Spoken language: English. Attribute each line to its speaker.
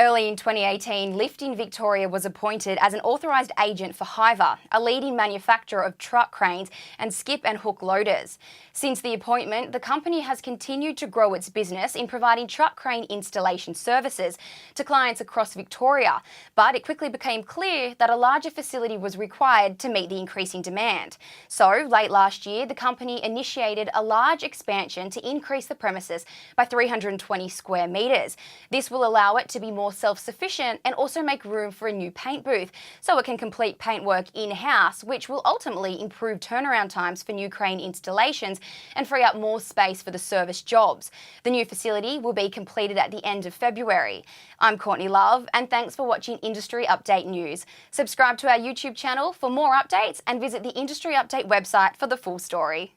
Speaker 1: Early in 2018, Lift in Victoria was appointed as an authorised agent for Hyva, a leading manufacturer of truck cranes and skip and hook loaders. Since the appointment, the company has continued to grow its business in providing truck crane installation services to clients across Victoria, but it quickly became clear that a larger facility was required to meet the increasing demand. So, late last year, the company initiated a large expansion to increase the premises by 320 square metres. This will allow it to be more self-sufficient and also make room for a new paint booth so it can complete paintwork in-house, which will ultimately improve turnaround times for new crane installations and free up more space for the service jobs. The new facility will be completed at the end of February. I'm Courtney Love, and thanks for watching Industry Update News. Subscribe to our YouTube channel for more updates and visit the Industry Update website for the full story.